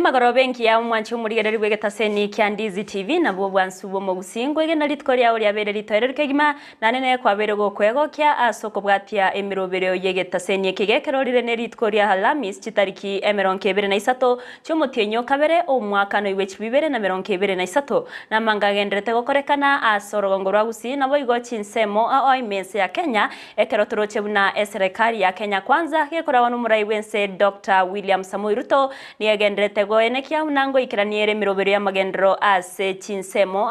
Emagoro benki ya umwanchi umurigereri wegetaseni kya Ndizi TV na bwo bwansubo mu Gusii ege na litkoria uri abere litoere kegima nanene kwa bere go kwego kya asoko bwatia emirobere yegetaseni kigekero rire litkoria halamis chitariki emeronke bere na isato cyumutenyo kabere omwaka no iwe chibibere na meronke bere na isato na mangagendrete gokorekana asorogongo rwa Gusii nabo igo chinsemo imense ya Kenya ekero toroche buna serikali ya Kenya kwanza gekora n'umurai wense Dr. William Samoei Ruto ni agendrete goenekia unango ikiraniere mirobero ya magendro ase chinsemo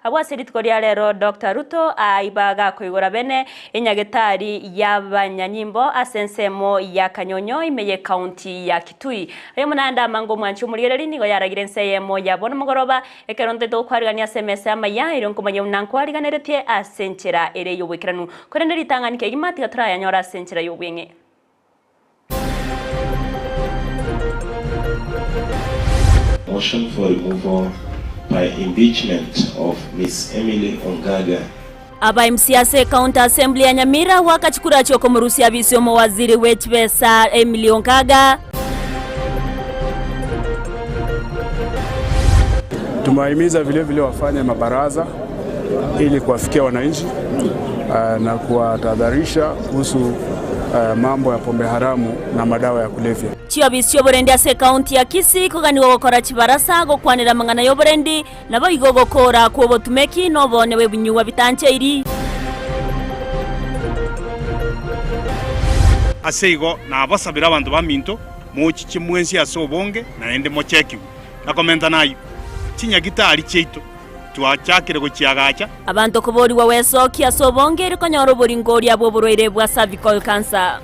abwase litkoria lero Dr. Ruto aibaga koigora bene inyagetari y'abanyanyimbo asensemo ya Kanyonyo imeye county ya Kitui remo nanda mango mwanchi umurigereri nigo yaragirense Eyemo yabona mugoroba ekeronte to kwarigania SMS Amayia ironkomanya unanko ariganeretie asenchera ere yobwekiranu korende ritanganike gimati gatraya nyora asenchera yobwenge. Motion for removal by impeachment of Miss Emily Ongaga. Aba MCA County Assembly ya Nyamira wakachukura choko murusi abisi omo waziri wechbesa Emily Ongaga. Tumahimiza vile vile wafanye mabaraza ili kuwafikia wananchi na kuwatahadharisha kuhusu mambo ya pombe haramu na madawa ya kulevya. Chiobisi yoborendi ase county ya Kisii kuganiwa gukora kibarasa go kwanira mangana yoborendi nabo igogokora kubo tumeki nobone webunyuwa bitanche iri aseigo na abasabira abantu baminto muchi kimwensi asobonge na ende mocheki na komenta nayo chinya gitari cheito twachakire guchiagacha abantu kubori wa weso kia sobonge rikonyoro boringori abo burwaire bwa cervical cancer.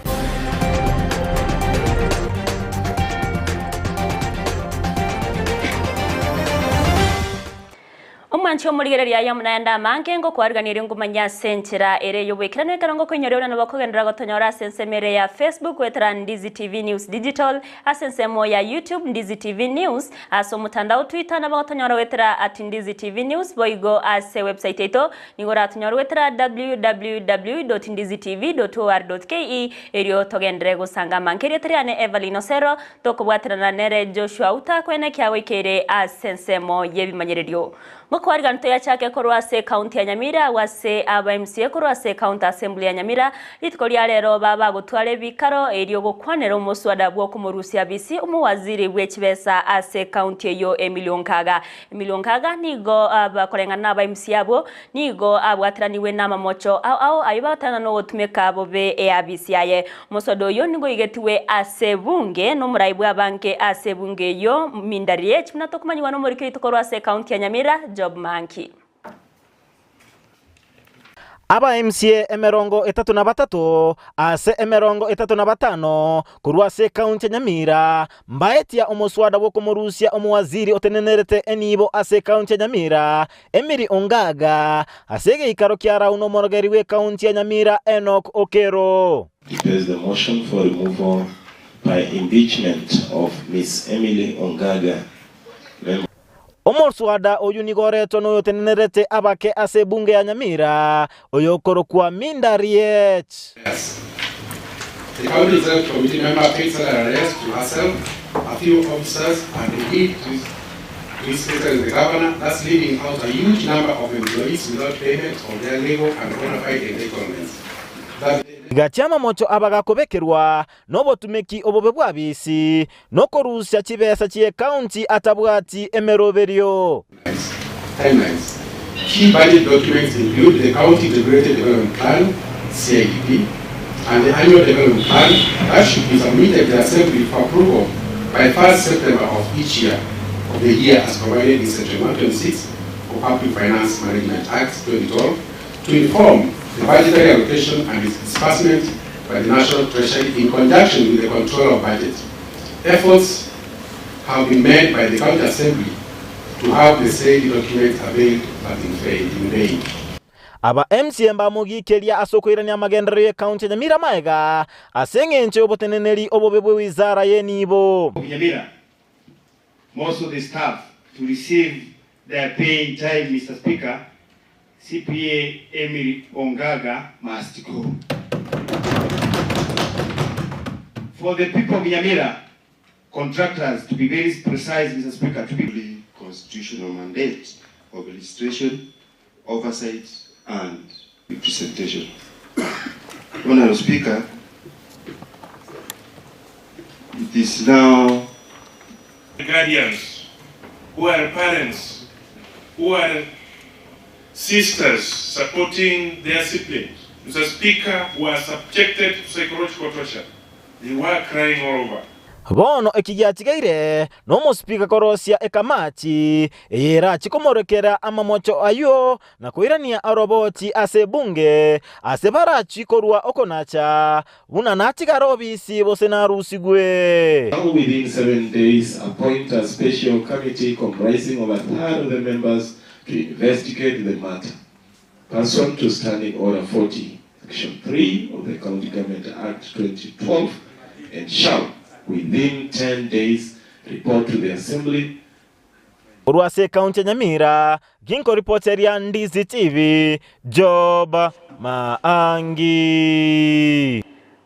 Omwanchi omurigereri Eyemo naenda manke ngo kwariganira ngumanya senchera ere yobwekirano karongo konyorera nabakogendera gotonyora sensemere ya Facebook wetra Ndizi TV News Digital asensemo ya YouTube Ndizi TV News aso mutandao Twitter nabagotonyora wetra @Ndizi TV News boigo ase website eto nigora tonyora wetra www.ndizitv.or.ke erio togendere gusanga mankeri triane Everline Osero tokobwatirana nere Joshua Auta kwene kyawe kere asensemo yebimanyererio Mokwarganto ya chake korwase county ya Nyamira wase aba MCA korwase county assembly ya Nyamira litkoria lero baba gutware bikaro erio gokwanera umuswada bwo kumurusi abisi umuwaziri wechibesa ase county yo Emily Ongaga nigo abakorengana aba MCA abo nigo abwatiraniwe namamocho ayibatana no gutumeka bobe abisi yaye musodo yo nigo igetiwe ase bunge no muraibu abanke ase bunge yo mindariye chimnato kumanywa no muri korwase county ya Nyamira Job Monkey. Aba MCA emerongo 33 ase emerongo 35 kurwase county Nyamira mbaetia omuswada wo kumurusia omuwaziri otenenerete enibo ase county Nyamira Emily Ongaga asege ikaro kyara uno morogeri we county Nyamira Enoch Okero. There's the motion for removal by impeachment of Miss Emily Ongaga. Omuswada oyu nigoreto no yotenerete abake ase bunge ya Nyamira oyokoro kwa mindariech. Yes. The county executive committee member takes an arrest to herself, a few officers, and indeed to his the governor, thus leaving out a huge number of employees without payment of their legal and bona fide entitlements. Gachama mocho abagakobekerwa nobo tumeki obobe bwabisi nokorusya kibesa kiye county atabwati emeroberio. Timelines. Key budget documents include the County Integrated Development Plan (CIDP) and the Annual Development Plan that should be submitted to the Assembly for approval by 1st September of each year of the year as provided in Section 126 of Public Finance Management Act 2012 to inform the budgetary allocation and its disbursement by the National Treasury in conjunction with the control of budget. Efforts have been made by the County Assembly to have the said document availed but in vain. Aba MCA mbamugi kelia asokoirania magendero ye county Nyamira maega asengenche oboteneneri obobebwe wizara yenibo. Nyamira, most of the staff to receive their pay in time, Mr. Speaker. CPA Emily Ongaga must go. For the people of Nyamira, contractors, to be very precise, Mr. Speaker, to be the constitutional mandate of legislation, oversight, and representation. Honorable Speaker, it is now guardians, who are parents, who are sisters supporting their siblings, Mr. Speaker, who are subjected to psychological torture. They were crying all over. Bono ekigyatigaire no Speaker korosia ekamati era chikomorekera amamocho ayo na kuirania aroboti ase bunge ase barachi korwa okonacha buna natigarobisi bose narusigwe. Within 7 days, appoint a special committee comprising of a third of the members to investigate the matter. Pursuant to Standing Order 40, Section 3 of the County Government Act 2012, and shall within 10 days report to the Assembly. Urwase County Nyamira, Ginko reporter ya Ndizi TV, Job Maangi.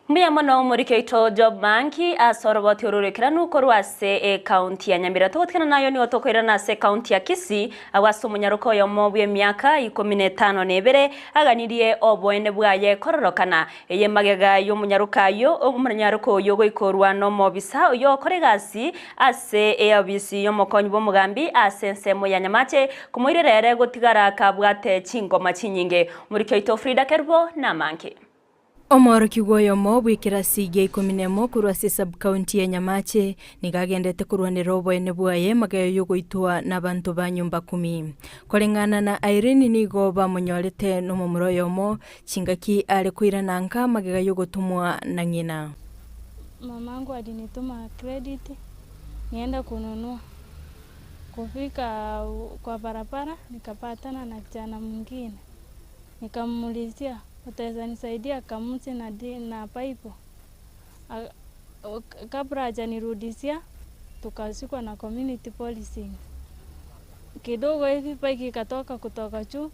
Mbia mono murikeito Job Maangi asoroboti ururekera nuko rwase county ya Nyamira togotkana nayo ni otokwira na se county ya Kisii awaso munyaruko yo mobwe myaka 15 nebere aganirie obwene bwaye kororokana eye magega yo munyarukayo omunyaruko yo goikorwa no mobisa yo koregasi ase abisi yo mokonyi bo mugambi asense mo ya Nyamache kumuirerere gotigara kabwate chingoma chinyinge murikeito Frida Kerbo na Manke. Omoro kigoyo mo bwikira sige 11 kurwa se sub county ya Nyamache nigagendete kurwanira obwene bwaye magayo yo goitwa nabantu ba nyumba 10 kolengana na Irene nigo bamunyorete no mumuro yomo chingaki ale kuirana nka magega yo gotumwa na ngina. Mamangu alinituma credit nienda kununua. Kufika kwa barabara nikapatana na kijana mwingine. Nikamulizia utaweza nisaidia kamusi na paipo. Kabla hajanirudishia tukashikwa na community policing. Kidogo hivi paiki ikatoka kutoka juu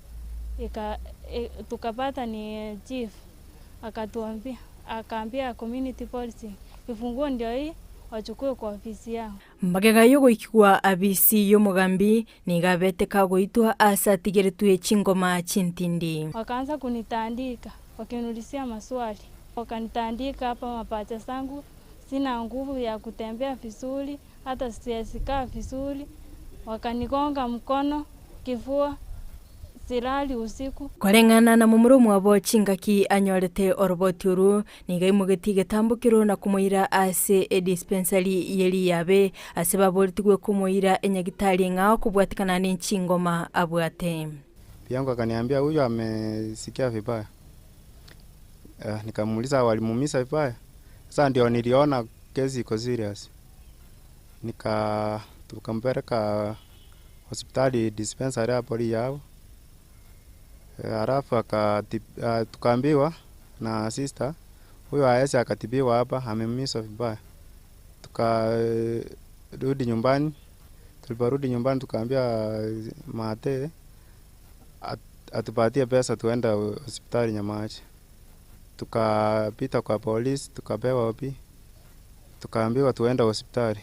tukapata ni chief akaambia community policing kifunguo ndio hii wachukue kwa ofisi yao. Magega yo goikwa abisi yo mugambi nigabete kagoitwa asa tigeretue chingoma chintindi. Wakaanza kunitandika wakinulisia maswali. Wakanitandika hapa mapacha zangu sina nguvu ya kutembea vizuri hata siasikaa vizuri. Wakanigonga mkono kifua silali usiku. Kolengana na mumurumu abo chingaki anyorete oroboturu nigaimugeti getambukiro na kumuira ase dispensary yeli yabe asebaboltigwe kumuira enyagitali ngao kubwatikana ni chingoma abwate. Yangu akaniambia huyo amesikia vibaya. Nikamuuliza walimuumiza vibaya. Sasa ndio niliona kesi iko serious. Tukampeleka hospitali dispensary hapo yao. Halafu tukaambiwa na sister huyo aesi akatibiwa hapa amemisa vibaya. Tukarudi nyumbani. Tuliporudi nyumbani tukaambia mate atupatie pesa tuende hospitali Nyamache. Tukapita kwa polisi tukapewa opi. Tukaambiwa tuende hospitali.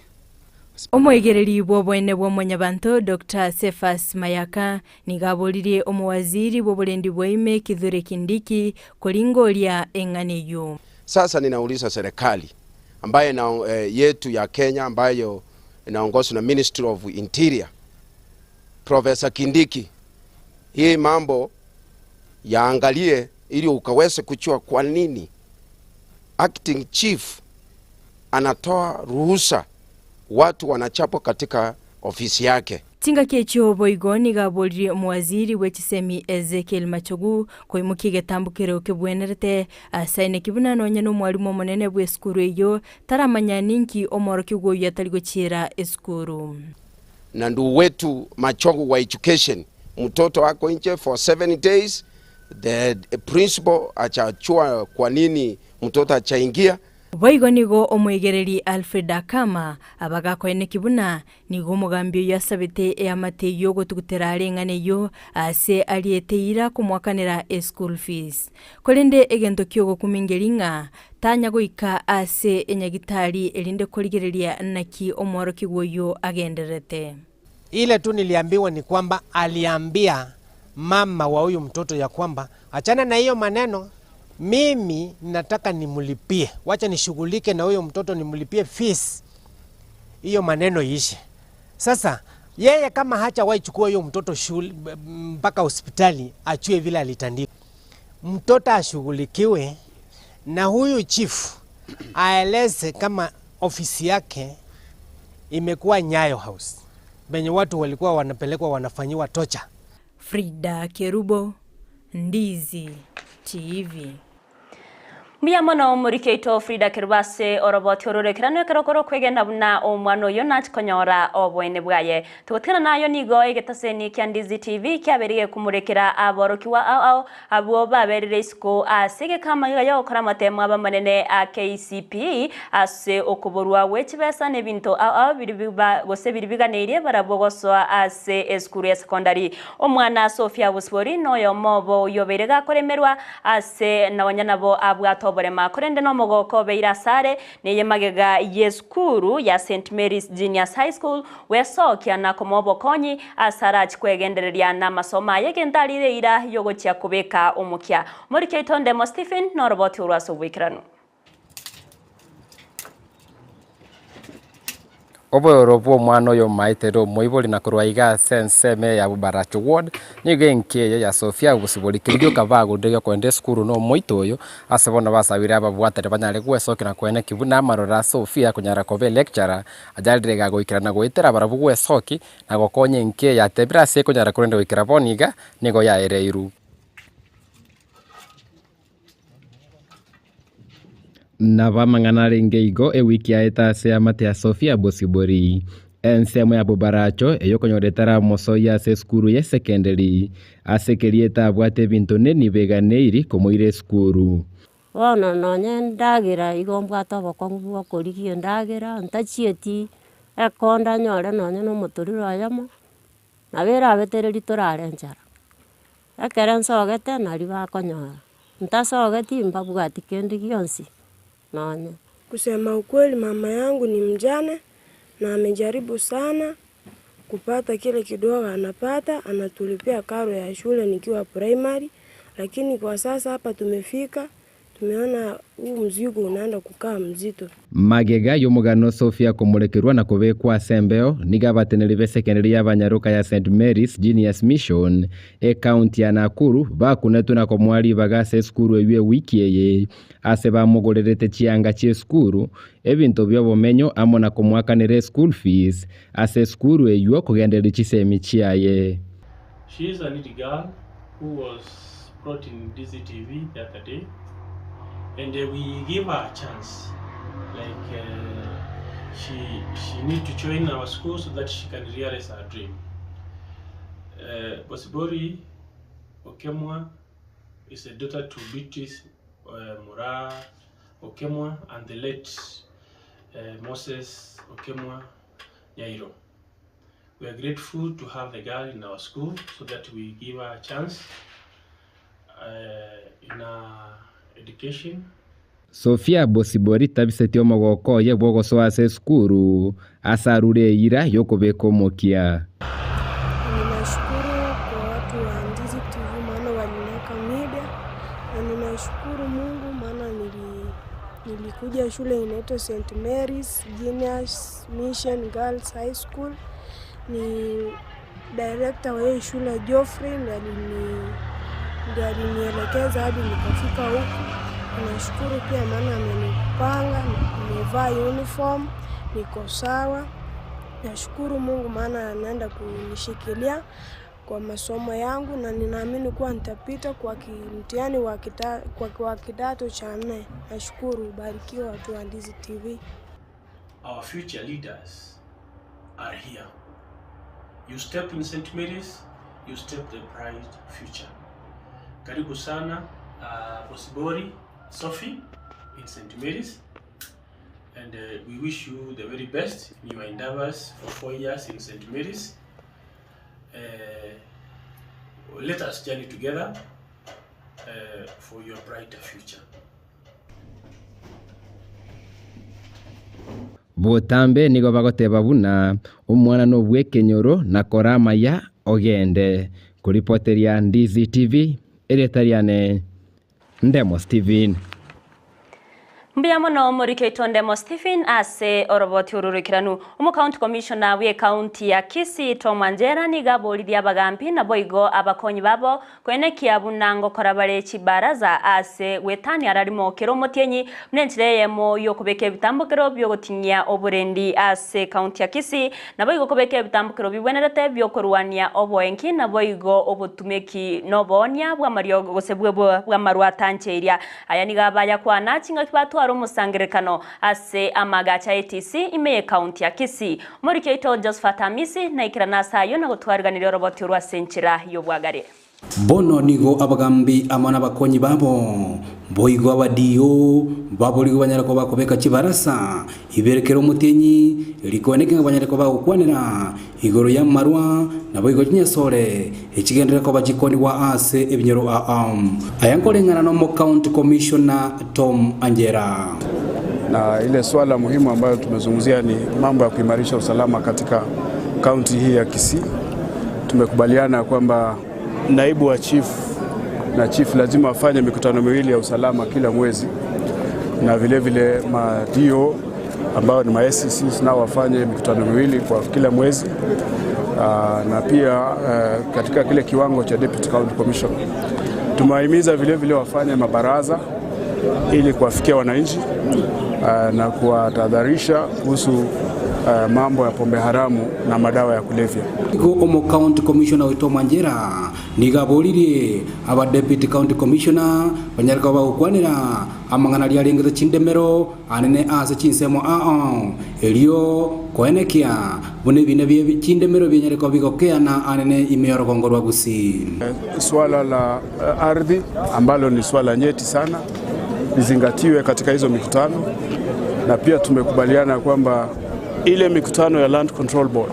Omwegereri bwobwene bw'omunyabantu Dr. Cephas Mayaka nigabolire omuwaziri bw'obulendi bwaime Kithure Kindiki kulingolia eng'aneyo. Sasa ninauliza serikali ambaye yetu ya Kenya ambayo inaongozwa na Ministry of Interior Professor Kindiki, hii mambo yaangalie ili ukaweze kujua kwa nini acting chief anatoa ruhusa watu wanachapo katika ofisi yake. Tinga kecho boigoni gabolire muwaziri wechisemi Ezekiel Machogu koimukige tambukire kebwenerete asaine kibunano nyano mwalimu monene bwe skuru eyo taramanya ninki omoro kigo yataligo chira eskuru. Na ndu wetu Machogu wa education mtoto wako nje for 7 days the principal achachua kwa nini mtoto achaingia. Boigo nigo omwegereri Alfred Akama abagakoene kibuna nigo mugambi yasabite eyamateyo gotugutera arengane yo ase alieteira kumwakanira school fees kolende egento kyogo kumingeringa tanya goika ase enyagitari elinde koligereria naki omwaro kigwoyo agenderete. Ile tu niliambiwa ni kwamba aliambia mama wa huyu mtoto ya kwamba achana na hiyo maneno, mimi nataka nimulipie, wacha nishughulike na huyo mtoto nimulipie fees, hiyo maneno iishe. Sasa yeye kama hachawahi chukua huyo mtoto shule mpaka hospitali achue vile alitandikwa, mtoto ashughulikiwe na huyu chief aeleze kama ofisi yake imekuwa Nyayo House benye watu walikuwa wanapelekwa wanafanyiwa tocha. Frida Kerubo, Ndizi TV. Miyamono murikeito Frida Kerbase oroboti ororekerano kerokoro kwegenda buna omwano yonat konyora obwene bwaye tugotera nayo nigo egetaseni kya Ndizi TV kyaberige kumurekera aborokiwa ao abo baberire isko asege kama yo kora matemo abamanene a KCP ase okuborwa wechibesa nebinto ao biribiba gose biribiganeirie barabogoswa ase eskuru ya secondary omwana Sofia Busbori noyo mobo yoberega koremerwa ase nawanyanabo abwato borema korende no mogoko beira sare neye magega yeskuru ya St Mary's Junior High School wesokia na komobo konyi asara chikwegendereria na masoma yegendarire ira yogochya kubeka umukya muri ketonde mo Stephen no roboti urwaso bwikirano Oboyorobo mwana yo maitero moiboli na kurwaiga senseme ya Baracho Ward nigenke ya Sofia Busiboli kiryo kabago ndege kwende skuru no moitoyo asebona basabira babwatere banyare gwesoke na kwene kibuna marora Sofia kunyara kobe lecturer ajalirega goikirana goitera barabu gwesoki na gokonye nke ya tebra se kunyara kurende goikira boniga nigo ya ereiru na bamangana rengeigo wiki ya etase ya mate ya Sofia Busiboli Ensa ya Baracho eyokonyoretara moso ya se skuru ya secondary asekerieta bwate bintu neni beganeiri komoire skuru Wana nonye ndagira igombwata bokongu bokorigio ndagira ntachieti ekonda nyore nonye no motoriro Eyemo nabera abetereri torarenjara ekere ogete nari bakonyora ntasogeti mbabwati kende gionsi nonye. Kusema ukweli mama yangu ni mjane na amejaribu sana kupata kile kidogo anapata, anatulipia karo ya shule nikiwa primary, lakini kwa sasa hapa tumefika tumeona huu mzigo unaenda kukaa mzito. Magega yomugano Sofia kumurekerwa na kubekwa sembeo nigabateneri be secondary y'abanyaruka ya St Mary's Junior Mission county ya Nakuru bakunetu na komwari bagase skuru ewe wiki eye ase bamugorerete chianga che skuru ebinto byo bomenyo amo na komwakanire school fees ase skuru eyo kugendera chisemi chiaye. She is a little girl who was brought in Ndizi TV the other day, and we give her a chance. Like she need to join our school so that she can realize her dream. Busibori Okemwa is a daughter to Beatrice Mura Okemwa and the late Moses Okemwa Nyairo. We are grateful to have the girl in our school so that we give her a chance in her education. Sofia Busibori tabiseti omogoko ye bwogoso ase skuru asarure ira yokobeko mokia. Ninashukuru kwa watu wa Ndizi TV maana waliniweka media, na ninashukuru Mungu maana nilikuja shule inaitwa St Mary's Junior Mission Girls High School. Ni director wa hii shule Geoffrey ndiye alinielekeza hadi nikafika huku. Nashukuru pia maana amenipanga, nimevaa uniform, niko sawa. Nashukuru Mungu maana anaenda kunishikilia kwa masomo yangu na ninaamini kuwa nitapita kwa mtihani wa kidato cha 4. Nashukuru, barikiwa watu wa Ndizi TV. Our future leaders are here. You step in St Mary's, you step the bright future. Karibu sana Busibori Sophie in St Mary's. And we wish you the very best in your endeavors for 4 years in St. Mary's. Let us journey together for your brighter future. Botambe nigo bagoteba buna umwana no bwekenyoro na kora Amayia ogende kuripoteria Ndizi TV eretariane Ndemo Steven. Mbia mono murikito Ndemo Stephen ase oroboti ururikiranu county commissioner we county ya Kisii Tomwanjera ni gabolithia bagampi na boigo abakonyi babo kwenekia bunango korabare chibaraza ase wetani ararimo kero motienyi mnentire Eyemo yo kubeke bitambukiro byo gotinyia oburendi ase county ya Kisii na boigo kubeke bitambukiro bibwenerete byo kurwania oboenki na boigo obutumeki nobonya bwa mario gosebwe bwa marwa tancheria aya ni gabaya kwana chinga kibatu umusangirekano ase amagacha ATC imeye county ya Kisii murikeito Josephat Amisi na ikiranasa yo na gutwarganira roboti rwa senchira yo bwagare bono nigo abagambi amana bakonyi babo boigo abadiyo baburigo banyarako bakobeka kibarasa iberekero mutenyi likoneka banyarako bakwanira igoro ya marwa na boigo nyesore ekigendera ko bajikoni wa ase ebinyoro ayankolengana no county commissioner Tom Anjera. Na ile swala muhimu ambayo tumezungumzia ni mambo ya kuimarisha usalama katika kaunti hii ya Kisii. Tumekubaliana kwamba naibu wa chief na chief lazima wafanye mikutano miwili ya usalama kila mwezi, na vile vile madio ambao ni ma-SCCs nao wafanye mikutano miwili kwa kila mwezi, na pia katika kile kiwango cha deputy county commissioner. Tumewahimiza vile vile wafanye mabaraza ili kuwafikia wananchi na kuwatahadharisha kuhusu mambo ya pombe haramu na madawa ya kulevya. Omo county commissioner wito Manjera nigabolirie aba deputy county commissioner banyarika bagukwanira amangana lya lengeza chindemero anene ase chinsemo elio koenekia bune bine bye chindemero byenyarika bigokeana anene imeyoro kongorwa Gusii. Swala la ardhi ambalo ni swala nyeti sana lizingatiwe katika hizo mikutano, na pia tumekubaliana kwamba ile mikutano ya Land Control Board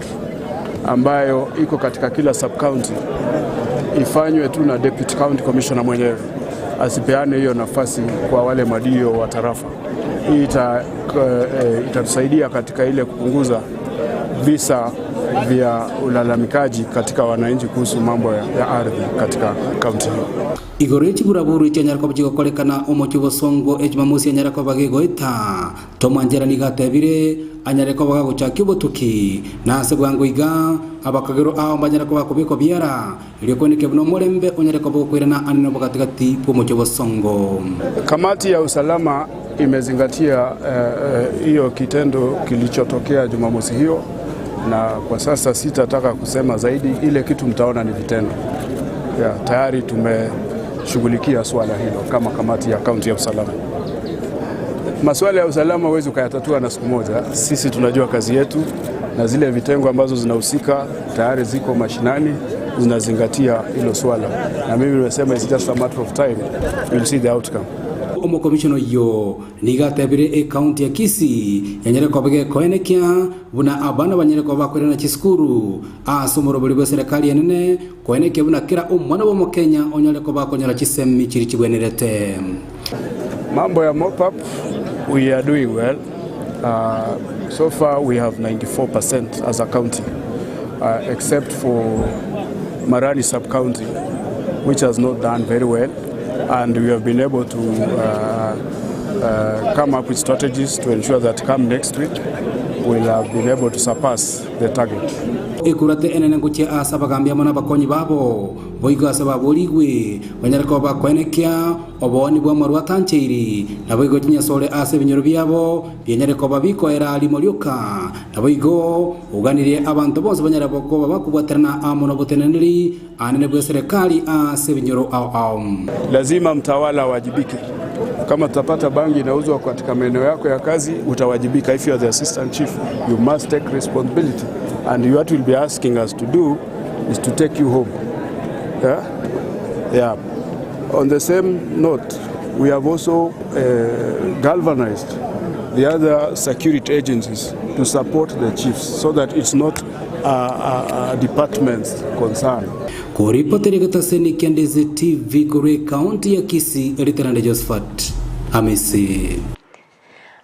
ambayo iko katika kila sub county ifanywe tu na deputy county commissioner mwenyewe, asipeane hiyo nafasi kwa wale madio wa tarafa. Hii itatusaidia katika ile kupunguza visa vya ulalamikaji katika wananchi kuhusu mambo ya ardhi katika kaunti hiyo. Igorechi buraburu cyanyarako byigokorekana umucyo songo ejimamusi yanyarako bagegoita Tomanjera nigatebire anyareko bagagucakyo botuki nase bwango iga abakagero aho banyarako bakubiko byara ilikoneke buno morembe onyareko bokwirana anino bagatigati umucyo songo. Kamati ya usalama imezingatia hiyo kitendo kilichotokea Jumamosi hiyo, na kwa sasa sitataka kusema zaidi. Ile kitu mtaona ni vitendo. Tayari tumeshughulikia swala hilo kama kamati ya kaunti ya usalama. Masuala ya usalama huwezi ukayatatua na siku moja. Sisi tunajua kazi yetu, na zile vitengo ambazo zinahusika tayari ziko mashinani zinazingatia hilo swala, na mimi nimesema it's just a matter of time, we'll see the outcome. Omo commissioner yo nigatebire county ya Kisii yanyereko bage koenekia buna abana banyereko bakorera chiskuru asomoro buri serikali yenene koenekia buna kira umwana bo mu Kenya onyereko bakonyera chisemi chiri chibwenerete. Mambo ya mop up, we are doing well. So far we have 94% as a county, except for Marani sub-county, which has not done very well. And we have been able to come up with strategies to ensure that come next week we'll have been able to surpass the target. Ikurate enene nguche asabagambia mona bakonyi babo boigo asababuligwe banyarako bakwenekia oboni bwa marwa tancheiri na boigo chinyasole ase binyoro byabo byenyareko babiko era ali molyoka na boigo uganirie abantu bose banyarako ko bakubwaterana amono boteneneri anene bwa serikali ase binyoro lazima mtawala wajibike. Kama tutapata bangi inauzwa katika maeneo yako ya kazi, utawajibika. If you are the assistant chief, you must take responsibility, and what we'll be asking us to do is to take you home. Yeah. On the same note, we have also galvanized the other security agencies to support the chiefs so that it's not a department's concern. Kuripoteri gataseni kia Ndizi TV kuri kaunti ya Kisii, Eritarande Josephat Amisi.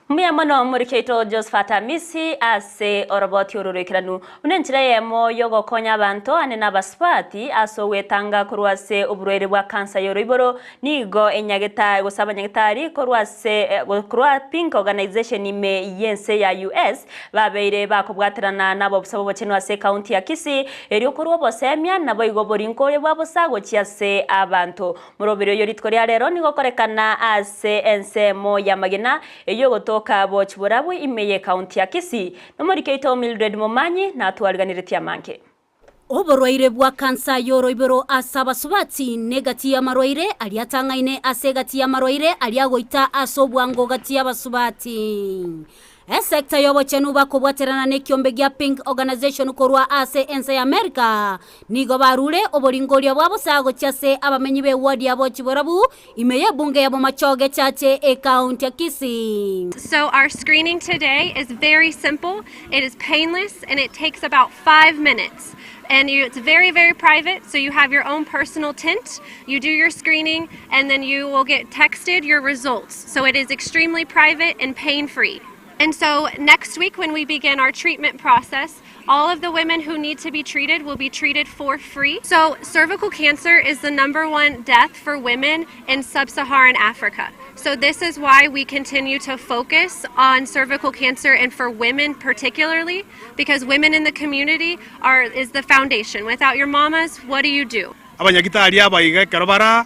Mia mano murikeito Josephat Amisi ase oroboti ururikiranu unenchira Eyemo yogo konya bantu anena baswati aso wetanga kurwase uburwere bwa kansa yoriboro nigo enyageta gusaba nyagetari kurwa Pink Organization ime yense ya US babeire bakubwaterana nabo busabo bochenwa ase county ya Kisii eryo kurwa bosemya nabo igoborinko bwabo sago chiase abantu murobero yoritkoria rero nigo korekana ase Ensa ya magena eyo Kabo chiburabu imeye kaunti ya Kisii nomorikeito Mildred Momanyi na tuwaliganiritia manke. Oborwaire bwa kansa yoroibero asaba subati negati ya marwaire aliatangaine asegati ya marwaire aliagoita asobwango gati ya basubati. Sekta yobo chenu bakobwaterana ne kiombe gya Pink Organization korwa ase Ensa ya America nigo barule oboringoria bwabo sago cyase abamenyi be ward yabo chiborabu imeye bunge yabo machoge chache e county ya Kisii. So our screening today is very simple, it is painless, and it takes about 5 minutes. And it's very, very private, so you have your own personal tent, you do your screening, and then you will get texted your results. So it is extremely private and pain-free. And so next week when we begin our treatment process, all of the women who need to be treated will be treated for free. So cervical cancer is the #1 death for women in sub-Saharan Africa. So this is why we continue to focus on cervical cancer and for women particularly, because women in the community is the foundation. Without your mamas, what do you do? Abanyagitari abayiga karabara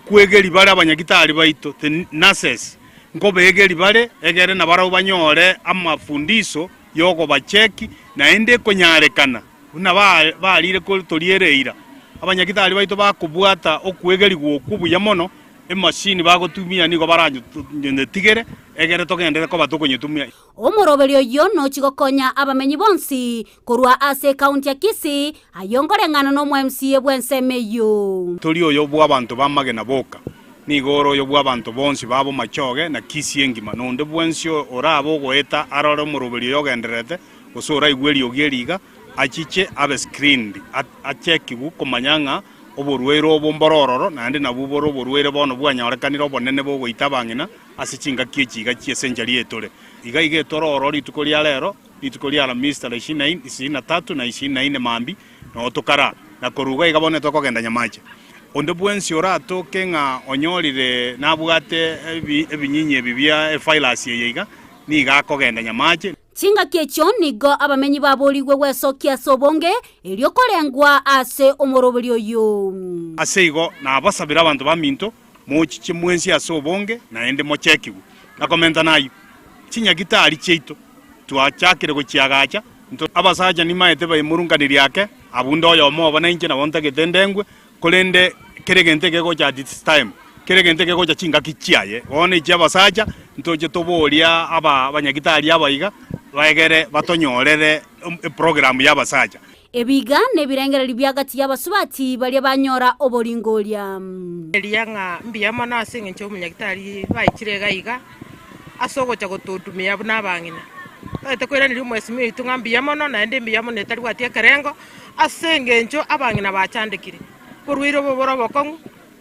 kwegeri bara abanyagitari baito the nurses ngobe egeri bare egere na bara ubanyore amafundiso yoko bacheki na ende konyarekana una balire ko toriereira abanyagitari baito bakubwata okwegeri gwokubu yamono emashini bagotumia nigo baranyu tigere egere togendere ko batukonyitumia omoroberio yo no chigokonya abamenyi bonsi korwa ase county ya Kisii ayongorengana no MCA bwensemeyo tolio yo bwa abantu bamagena boka nigoro yo bwa abantu bonsi babo machoge na Kisii engima nonde bwensio orabo goeta aroro moroberio yogenderete osora igweri ogeriga achiche abe screened acheki gukomanyanga oborwero bomborororo nande nabuboro oborwere bono bwanyarekanira obonene bogoitabangina asichinga kiechiga chiesenjari etore iga igetororo litukolia lero litukolia la Mr. 23 na 24 mambi no tokara na koruga igabone tokogenda nyamache onde bwensi orato kenga onyorire nabwate ebinyinye bibia filers yeiga ni gakogenda nyamache Chinga kecho nigo abamenyi baboliwe wesokia sobonge elio kolengwa ase omoroberio yo aseigo na basabira abantu baminto mochiche mwensi asobonge na ende mochekigu na komenta nayo chinya gitari cheito tuachakire gochiagacha nto abasaja ni maete bayimurunganiri yake abundo yo mo bana inche na bonta getendengwe kolende keregente kego cha this time keregente kego cha chinga kichiaye one jabasaja ntoje tobolia aba banyagitari abaiga baegere batonyorere program yabasaja ebiga nebirengera libyagati yabasubati bali banyora oboringolia elianga mbiyama nasinge ncho munyagitari bayikirega iga asogo cha gotutumia nabangina takwera nili mwesimi itungambiyamo no naende mbiyamo netari watie kerengo asenge ncho abangina bachandikire kurwiro boboro bokongu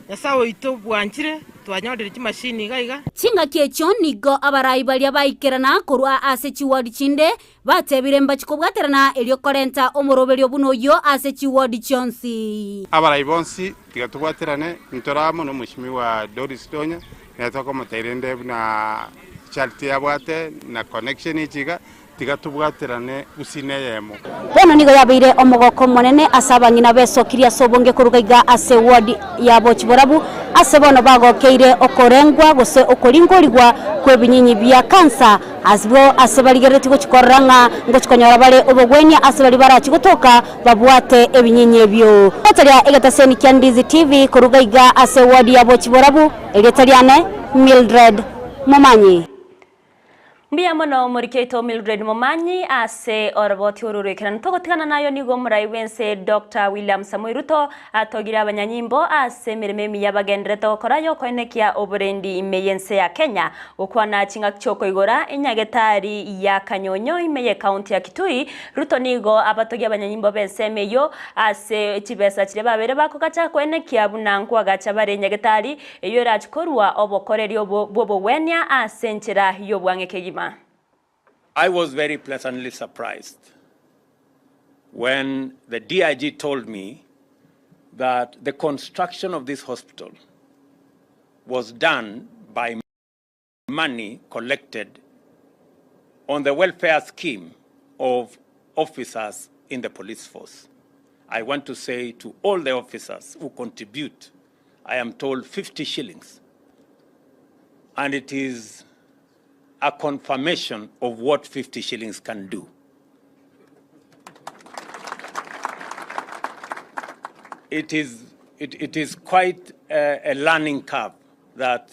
yasawo ito bwanchire twanyodire kimashini gaiga chinga kecho nigo abarai bali abaikirana korwa ase chiwadi chinde batebire mbachikobwaterana elio korenta omoroberio buno yo ase chiwadi chonsi abarai bonsi tigatubwaterane ntoramo no mushimi wa Doris Tonya netoko mutairende na charity yabwate na connection ichiga tigatubwaterane usine Eyemo bono nigo yabire omogoko monene asabangina besokiria sobonge kurugaiga ase ward yabo chiborabu ase bono bagokeire okorengwa gose okoringorigwa kwebinyinyi bya kansa asbo ase baligereti gochikoranga ngochikonyora bale obogwenya ase bali barachi gotoka babwate ebinyinyi ebyo otaria egataseni kya Ndizi TV kurugaiga ase ward yabo chiborabu egetariane Mildred Momanyi Mbia mono murikeito Mildred Momanyi ase oroboti ururikana togotigana nayo nigo muraiwense Dr. William Samoei Ruto atogira abanyanyimbo ase mirememi yabagendrete okorayo koenekia oburendi imeyense ya Kenya ukwana chinga choko igora inyagetari ya Kanyonyo imeye county ya Kitui. Ruto nigo abatogia abanyanyimbo bense meyo ase chibesa chire babere bakogacha koenekia bunankwa gacha bare inyagetari eyo rachikorwa obokoreri obo wenya ase nchira yo bwangekegima. I was very pleasantly surprised when the DIG told me that the construction of this hospital was done by money collected on the welfare scheme of officers in the police force. I want to say to all the officers who contribute, I am told 50 shillings. And it is a confirmation of what 50 shillings can do. It is quite a learning curve that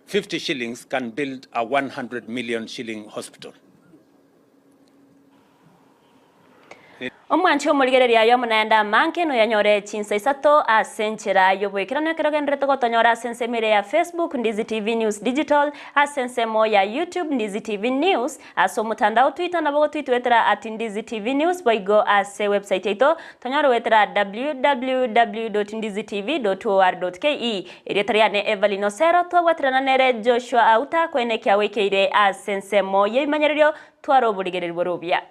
50 shillings can build a 100 million shilling hospital. Omwanchi omurigereria yo munaenda manke no yanyore chinsa isato asenchera yo bwekirano kerogendrete gotonyora asense mere ya Facebook Ndizi TV News Digital asense mo ya YouTube Ndizi TV News aso mutandao Twitter na bogo twitwetera @Ndizi TV News boigo ase website ito tonyora wetera www.ndizitv.or.ke eretariane Everline Osero twagwatirana nere Joshua Auta kwenekia wekeire asense mo ye imanyererio twaro burigereri borobia.